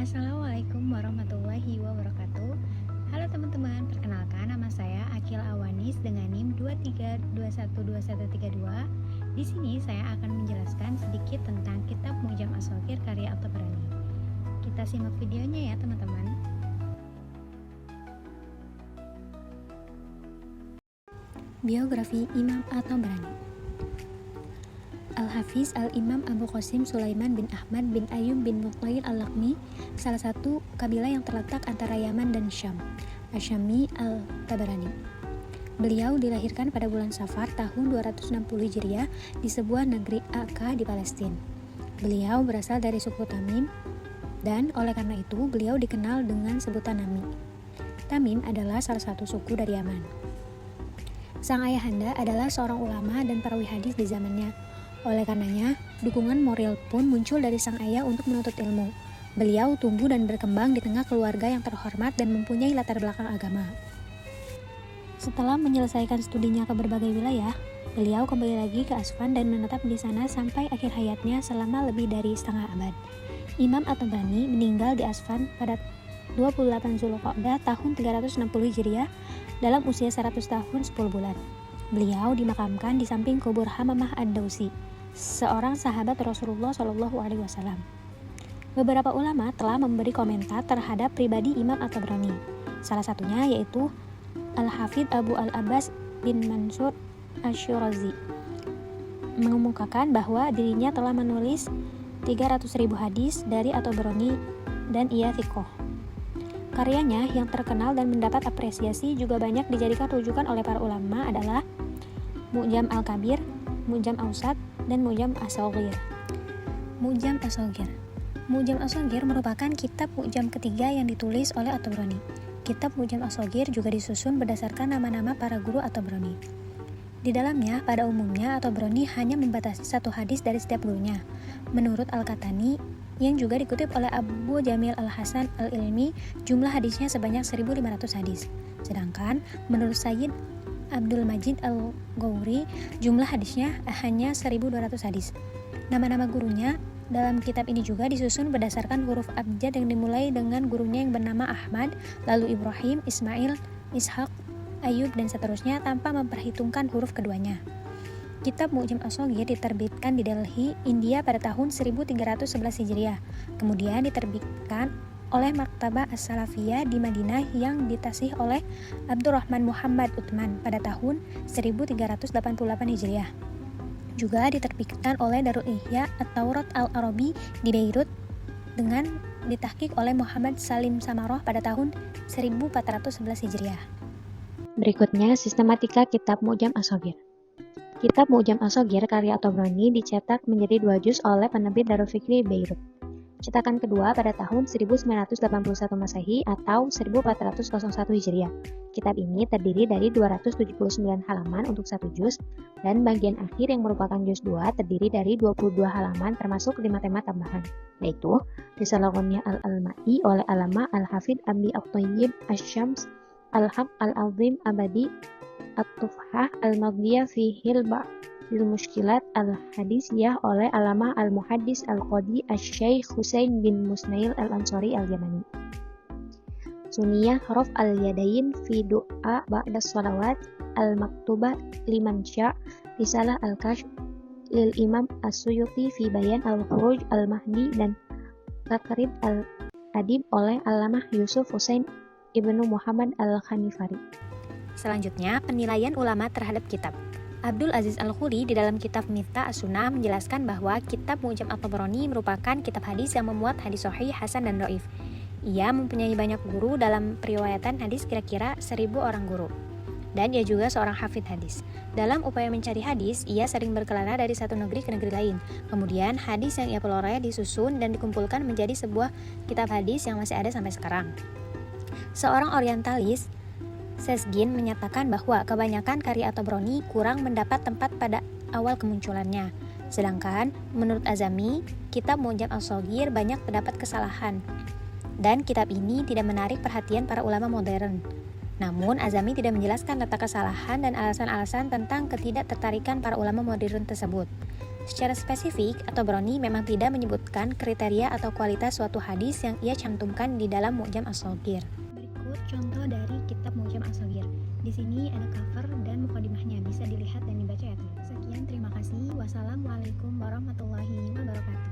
Assalamualaikum warahmatullahi wabarakatuh. Halo teman-teman, perkenalkan nama saya Akil Awanis dengan NIM 23212132. Di sini saya akan menjelaskan sedikit tentang kitab Mu'jam As-Shaghir karya At-Tabrani. Kita simak videonya ya teman-teman. Biografi Imam At-Tabrani. Al-Hafiz Al-Imam Abu Qasim Sulaiman bin Ahmad bin Ayyub bin Mutlain Al-Lakmi, salah satu kabilah yang terletak antara Yaman dan Syam, Asyami Al-Tabrani. Beliau dilahirkan pada bulan Safar tahun 260 Hijriah di sebuah negeri Akka di Palestina. Beliau berasal dari suku Tamim dan oleh karena itu beliau dikenal dengan sebutan Nami. Tamim adalah salah satu suku dari Yaman. Sang ayahanda adalah seorang ulama dan perawi hadis di zamannya. Oleh karenanya, dukungan moral pun muncul dari sang ayah untuk menuntut ilmu. Beliau tumbuh dan berkembang di tengah keluarga yang terhormat dan mempunyai latar belakang agama. Setelah menyelesaikan studinya ke berbagai wilayah, beliau kembali lagi ke Aswan dan menetap di sana sampai akhir hayatnya selama lebih dari setengah abad. Imam At-Tabrani meninggal di Aswan pada 28 Zulqa'dah tahun 360 Hijriah dalam usia 100 tahun 10 bulan. Beliau dimakamkan di samping kubur Hamamah Ad-Dausi, seorang sahabat Rasulullah SAW. Beberapa ulama telah memberi komentar terhadap pribadi Imam At-Tabrani. Salah satunya yaitu Al-Hafidh Abu Al-Abbas bin Mansur Asy-Syirazi mengemukakan bahwa dirinya telah menulis 300.000 hadis dari At-Tabrani dan ia thiqah. Karyanya yang terkenal dan mendapat apresiasi juga banyak dijadikan rujukan oleh para ulama adalah Mu'jam Al-Kabir, Mu'jam Awsat, dan Mu'jam As-Shaghir. Mu'jam As-Shaghir. Mu'jam As-Shaghir merupakan kitab mu'jam ketiga yang ditulis oleh At-Tabrani. Kitab Mu'jam As-Shaghir juga disusun berdasarkan nama-nama para guru At-Tabrani. Di dalamnya, pada umumnya At-Tabrani hanya membatasi satu hadis dari setiap gurunya. Menurut Al-Katani, yang juga dikutip oleh Abu Jamil Al-Hasan Al-Ilmi, jumlah hadisnya sebanyak 1.500 hadis. Sedangkan menurut Sayyid Abdul Majid Al-Ghawri, jumlah hadisnya hanya 1.200 hadis. Nama-nama gurunya dalam kitab ini juga disusun berdasarkan huruf abjad yang dimulai dengan gurunya yang bernama Ahmad, lalu Ibrahim, Ismail, Ishaq, Ayub, dan seterusnya tanpa memperhitungkan huruf keduanya. Kitab Mu'jam As-Shaghir diterbitkan di Delhi, India pada tahun 1311 Hijriah. Kemudian diterbitkan oleh Maktabah As-Salafiyah di Madinah yang ditasih oleh Abdurrahman Muhammad Uthman pada tahun 1388 Hijriah. Juga diterbitkan oleh Darul Ihya At-Taurat Al-Arabi di Beirut dengan ditahqiq oleh Muhammad Salim Samaroh pada tahun 1411 Hijriah. Berikutnya sistematika kitab Mu'jam As-Shaghir. Kitab Mu'jam As-Shaghir karya At-Tabrani dicetak menjadi 2 juz oleh penerbit Darul Fikri Beirut. Cetakan kedua pada tahun 1981 Masehi atau 1401 Hijriah. Kitab ini terdiri dari 279 halaman untuk 1 juz dan bagian akhir yang merupakan juz 2 terdiri dari 22 halaman termasuk 5 tema tambahan, yaitu Risalah Ghanniyah Al-Alma'i oleh Alama Al-Hafidh Abi At-Thayyib Asy-Syams Al-Haq Al-Azim Abadi At-Tufhah Al-Madiyah fi Hilba Al-Mushkilat Al-Hadisiyah oleh Alama Al-Muhaddis Al-Qadi Asy-Syaikh Husain bin Musnail Al-Ansari Al-Yamani. Sunniyah Raf Al-Yadain fi Du'a Ba'da Shalawat Al-Maktubah Liman Sya' Risalah Al-Kashf lil Imam As-Suyuti fi Bayan Al-Khuruj Al-Mahdi dan Taqrib Al-Adib oleh Alamah Yusuf Husain Ibnu Muhammad Al-Khanifari. Selanjutnya, penilaian ulama terhadap kitab. Abdul Aziz Al-Khuli di dalam kitab Miftah As-Sunnah menjelaskan bahwa kitab Mu'jam At-Tabrani merupakan kitab hadis yang memuat hadis sahih, hasan, dan dhaif. Ia mempunyai banyak guru dalam periwayatan hadis kira-kira 1.000 orang guru. Dan ia juga seorang hafidh hadis. Dalam upaya mencari hadis, ia sering berkelana dari satu negeri ke negeri lain. Kemudian, hadis yang ia peroleh disusun dan dikumpulkan menjadi sebuah kitab hadis yang masih ada sampai sekarang. Seorang orientalis, Sesgin, menyatakan bahwa kebanyakan karya At-Tabrani kurang mendapat tempat pada awal kemunculannya. Sedangkan menurut Azami, kitab Mu'jam As-Shaghir banyak terdapat kesalahan dan kitab ini tidak menarik perhatian para ulama modern. Namun Azami tidak menjelaskan letak kesalahan dan alasan-alasan tentang ketidaktertarikan para ulama modern tersebut. Secara spesifik, At-Tabrani memang tidak menyebutkan kriteria atau kualitas suatu hadis yang ia cantumkan di dalam Mu'jam As-Shaghir. Berikut contoh dari kitab Mu'jam As-Shaghir. Di sini ada cover dan mukadimahnya, bisa dilihat dan dibaca ya teman. Sekian, terima kasih. Wassalamualaikum warahmatullahi wabarakatuh.